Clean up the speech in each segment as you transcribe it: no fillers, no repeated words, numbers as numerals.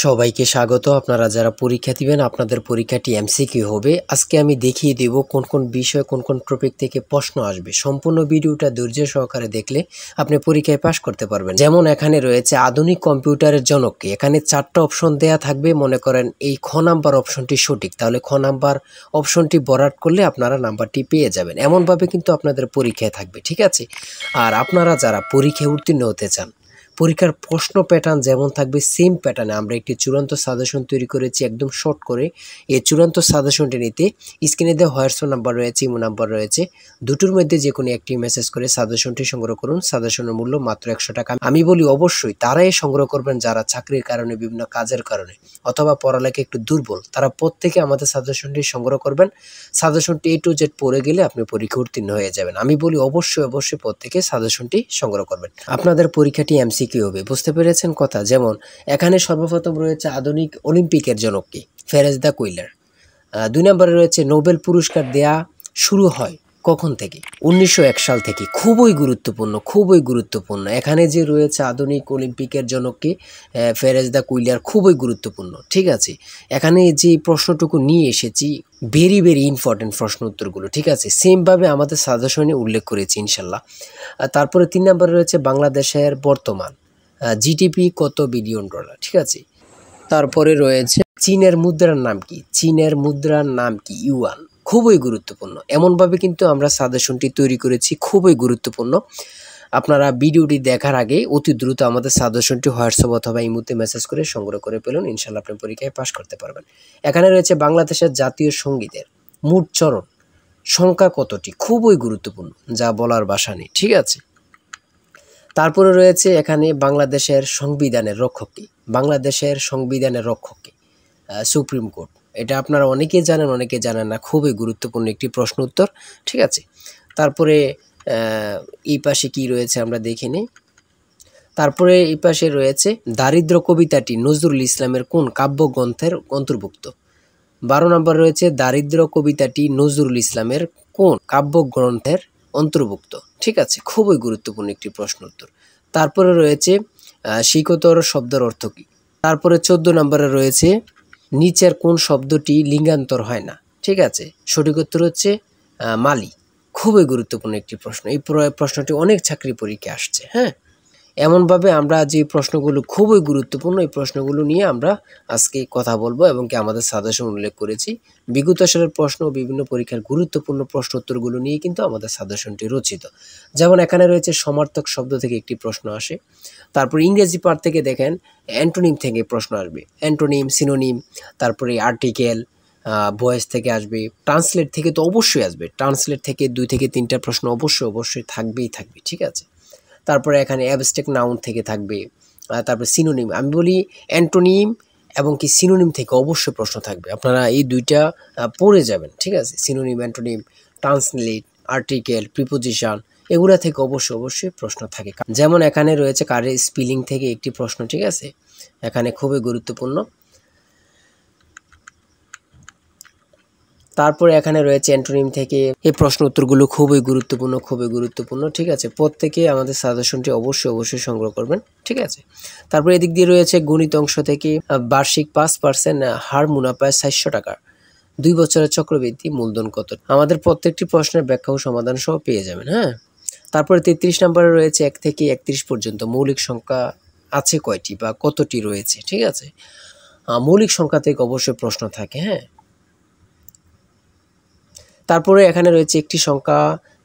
সবাইকে স্বাগত। আপনারা যারা পরীক্ষা দিবেন আপনাদের পরীক্ষাটি এমসিকিউ হবে। আজকে আমি দেখিয়ে দেব কোন কোন বিষয় কোন কোন টপিক থেকে প্রশ্ন আসবে। সম্পূর্ণ ভিডিওটা ধৈর্য সহকারে দেখলে আপনি পরীক্ষায় পাশ করতে পারবেন। যেমন এখানে রয়েছে আধুনিক কম্পিউটারের জনক কে। এখানে 4টা অপশন দেয়া থাকবে। মনে করেন এই খ নাম্বার অপশনটি সঠিক, তাহলে খ নাম্বার অপশনটি বরাট করলে আপনারা নাম্বারটি পেয়ে যাবেন। এমনভাবে কিন্তু আপনাদের পরীক্ষায় থাকবে, ঠিক আছে? আর আপনারা যারা পরীক্ষায় উত্তীর্ণ হতে চান, পরীক্ষার প্রশ্ন প্যাটার্ন যেমন থাকবে সেম প্যাটার্নে আমরা একটি চূড়ান্ত সাজেশন তৈরি করেছি একদম শর্ট করে। এই চূড়ান্ত সাজেশনটি নিতে স্ক্রিনে দেওয়া হোয়াটসঅ্যাপ নাম্বার রয়েছে, ইমো নাম্বার রয়েছে, দুটোর মধ্যে যে কোনো একটি মেসেজ করে সাজেশনটি সংগ্রহ করুন। সাজেশনের মূল্য মাত্র 100 টাকা। আমি বলি অবশ্যই তারাই সংগ্রহ করবেন যারা চাকরির কারণে, বিভিন্ন কাজের কারণে অথবা পড়ালেখা একটু দুর্বল, তারা প্রত্যেকে আমাদের সাজেশনটি সংগ্রহ করবেন। সাজেশনটি A to Z পড়ে গেলে আপনি পরীক্ষা উত্তীর্ণ হয়ে যাবেন। আমি বলি অবশ্যই প্রত্যেকে সাজেশনটি সংগ্রহ করবেন। আপনাদের পরীক্ষাটি এমসিকিউ হবে, বুঝতে পেরেছেন কথা? যেমন এখানে সর্বপ্রথম রয়েছে আধুনিক অলিম্পিকের জনক কে, ফেরেজ দ্য কুইলার। 2 নম্বরে রয়েছে নোবেল পুরস্কার দেয়া শুরু হয় কখন থেকে? 1901 সাল থেকে। খুবই গুরুত্বপূর্ণ। এখানে যে রয়েছে আধুনিক অলিম্পিকের জনককে ফেরেজ দ্য কুইলার, খুবই গুরুত্বপূর্ণ, ঠিক আছে? এখানে যে প্রশ্নটুকু নিয়ে এসেছি ভেরি ইম্পর্টেন্ট প্রশ্ন উত্তরগুলো, ঠিক আছে? সেমভাবে আমাদের সাজেশনে উল্লেখ করেছি ইনশাল্লাহ। তারপরে 3 নম্বরে রয়েছে বাংলাদেশের বর্তমান জিডিপি কত বিলিয়ন ডলার, ঠিক আছে? তারপরে রয়েছে চীনের মুদ্রার নাম কি? ইউয়ান। খুবই গুরুত্বপূর্ণ। এমনভাবে কিন্তু আমরা সাজেশনটি তৈরি করেছি, খুবই গুরুত্বপূর্ণ। আপনারা ভিডিওটি দেখার আগে অতি দ্রুত আমাদের সাজেশনটি হোয়াটসঅ্যাপ অথবা ইমোতে মেসেজ করে সংগ্রহ করে পেলেন, ইনশাল্লাহ আপনি পরীক্ষায় পাশ করতে পারবেন। এখানে রয়েছে বাংলাদেশের জাতীয় সঙ্গীতের মোট চরণ সংখ্যা কতটি? খুবই গুরুত্বপূর্ণ, যা বলার ভাষা নেই, ঠিক আছে? তারপরে রয়েছে এখানে বাংলাদেশের সংবিধানের রক্ষক কে? Supreme court. এটা আপনারা অনেকেই জানেন, অনেকে জানেন না। খুবই গুরুত্বপূর্ণ একটি প্রশ্ন উত্তর, ঠিক আছে? তারপরে এই পাশে কি রয়েছে আমরা দেখে নিই। তারপরে এই পাশে রয়েছে দারিদ্র কবিতাটি নজরুল ইসলামের কোন কাব্যগ্রন্থের অন্তর্ভুক্ত? 12 নম্বর রয়েছে দারিদ্র কবিতাটি নজরুল ইসলামের কোন কাব্যগ্রন্থের অন্তর্ভুক্ত, ঠিক আছে? খুবই গুরুত্বপূর্ণ একটি প্রশ্ন উত্তর। তারপরে রয়েছে শিকতর শব্দের অর্থ কী? তারপরে 14 নম্বরে রয়েছে নিচের কোন শব্দটি লিঙ্গান্তর হয় না, ঠিক আছে? সঠিক উত্তর হচ্ছে মালি। খুবই গুরুত্বপূর্ণ একটি প্রশ্ন। এই প্রশ্নটি অনেক চাকরি পরীক্ষায় আসছে, হ্যাঁ? এমনভাবে আমরা যে প্রশ্নগুলো খুবই গুরুত্বপূর্ণ, এই প্রশ্নগুলো নিয়ে আমরা আজকে কথা বলবো এবং কি আমাদের সাজেশন উল্লেখ করেছি। বিগত সালের প্রশ্ন ও বিভিন্ন পরীক্ষার গুরুত্বপূর্ণ প্রশ্ন উত্তরগুলো নিয়ে কিন্তু আমাদের সাজেশনটি রচিত। যেমন এখানে রয়েছে সমার্থক শব্দ থেকে একটি প্রশ্ন আসে। তারপর ইংরেজি পার্ট থেকে দেখেন অ্যান্টোনিম থেকে প্রশ্ন আসবে। অ্যান্টোনিম, সিনোনিম, তারপরে আর্টিকেল, ভয়েস থেকে আসবে। ট্রান্সলেট থেকে তো অবশ্যই আসবে। ট্রান্সলেট থেকে 2 থেকে 3টা প্রশ্ন অবশ্যই থাকবে, ঠিক আছে? তারপরে এখানে অ্যাবস্ট্রাক্ট নাউন থেকে থাকবে। তারপরে সিনোনিম। আমি বলি অ্যান্টোনিম এবং কি সিনোনিম থেকে অবশ্যই প্রশ্ন থাকবে। আপনারা এই 2টা পড়ে যাবেন, ঠিক আছে? Synonym, antonym, translate, article, preposition, এগুলা থেকে অবশ্যই প্রশ্ন থাকে। যেমন এখানে রয়েছে কারের স্পেলিং থেকে একটি প্রশ্ন, ঠিক আছে? এখানে খুবই গুরুত্বপূর্ণ। তারপরে এখানে রয়েছে অ্যান্টোনিম থেকে। এই প্রশ্ন উত্তরগুলো খুবই গুরুত্বপূর্ণ, ঠিক আছে? প্রত্যেকে আমাদের সাজেশনটি অবশ্যই সংগ্রহ করবেন, ঠিক আছে? তারপরে এদিক দিয়ে রয়েছে গণিত অংশ থেকে বার্ষিক 5% হার মুনাফায় 400 টাকা 2 বছরের চক্রবৃদ্ধি মূলধন কত? আমাদের প্রত্যেকটি প্রশ্নের ব্যাখ্যা ও সমাধান সহ পেয়ে যাবেন, হ্যাঁ? তারপরে 33 নম্বরে রয়েছে 1 থেকে 31 পর্যন্ত মৌলিক সংখ্যা আছে কয়টি বা কতটি রয়েছে, ঠিক আছে? মৌলিক সংখ্যা থেকে অবশ্যই প্রশ্ন থাকে, হ্যাঁ? তারপরে এখানে রয়েছে একটি সংখ্যা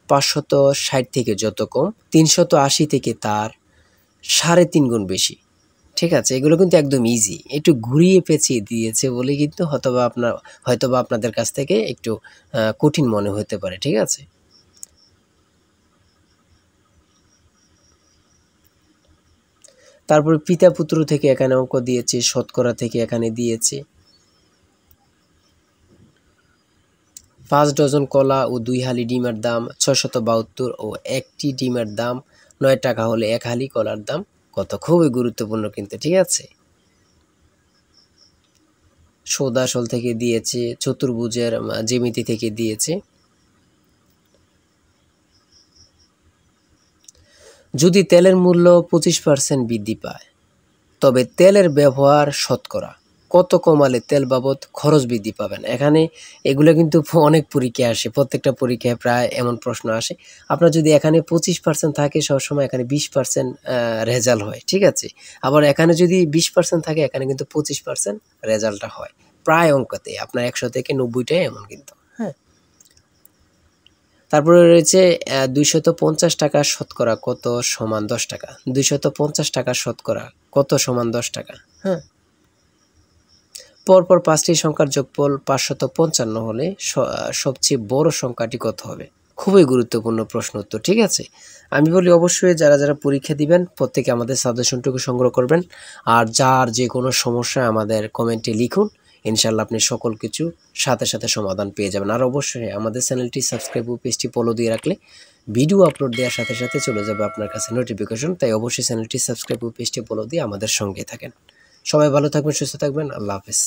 560 থেকে যত কম 380 থেকে তার 3.5 গুণ বেশি, ঠিক আছে? এগুলো কিন্তু একদম ইজি। একটু ঘুরিয়ে পেঁচিয়ে দিয়েছে বলে কিন্তু হয়তোবা আপনাদের কাছ থেকে একটু কঠিন মনে হতে পারে, ঠিক আছে? তারপরে পিতা পুত্র থেকে এখানে অঙ্ক দিয়েছে, শতকরা থেকে এখানে দিয়েছে। 5 ডজন কলা ও 2 হালি ডিমের দাম 672 ও 1টি ডিমের দাম 9 টাকা হলে 1 হালি কলার দাম কত? খুবই গুরুত্বপূর্ণ কিন্তু, ঠিক আছে? সৌদাশল থেকে দিয়েছে, চতুর্ভুজের জ্যামিতি থেকে দিয়েছে। যদি তেলের মূল্য 25% বৃদ্ধি পায় তবে তেলের ব্যবহার শতকরা কত কমালে তেল বাবদ খরচ বৃদ্ধি পাবেন। এখানে এগুলো কিন্তু অনেক পরীক্ষায় আসে, প্রত্যেকটা পরীক্ষায় প্রায় এমন প্রশ্ন আসে। আপনার যদি এখানে 25% থাকে সবসময় এখানে 20% রেজাল্ট হয়, ঠিক আছে। আবার এখানে যদি 20% থাকে এখানে কিন্তু 25% রেজাল্টটা হয় প্রায় অঙ্কতে। আপনার 100 থেকে 90টাই এমন কিন্তু, হ্যাঁ। তারপরে রয়েছে 250 টাকা শতকরা কত সমান 10 টাকা। 250 টাকা শতকরা কত সমান 10 টাকা, হ্যাঁ। পরপর 5টি সংখ্যার যোগফল 555 হলে সবচেয়ে বড় সংখ্যাটি কত হবে? খুবই গুরুত্বপূর্ণ প্রশ্ন উত্তর, ঠিক আছে। আমি বলি অবশ্যই যারা যারা পরীক্ষা দিবেন প্রত্যেকে আমাদের সাজেশনটুকু সংগ্রহ করবেন। আর যার যে কোনো সমস্যা আমাদের কমেন্টে লিখুন, ইনশাল্লাহ আপনি সকল কিছু সাথে সাথে সমাধান পেয়ে যাবেন। আর অবশ্যই আমাদের চ্যানেলটি সাবস্ক্রাইব ও পেজটি ফলো দিয়ে রাখলে ভিডিও আপলোড দেওয়ার সাথে সাথে চলে যাবে আপনার কাছে নোটিফিকেশন। তাই অবশ্যই চ্যানেলটি সাবস্ক্রাইব ও পেজটি ফলো দিয়ে আমাদের সঙ্গে থাকেন। সবাই ভালো থাকবেন, সুস্থ থাকবেন। আল্লাহ হাফেজ।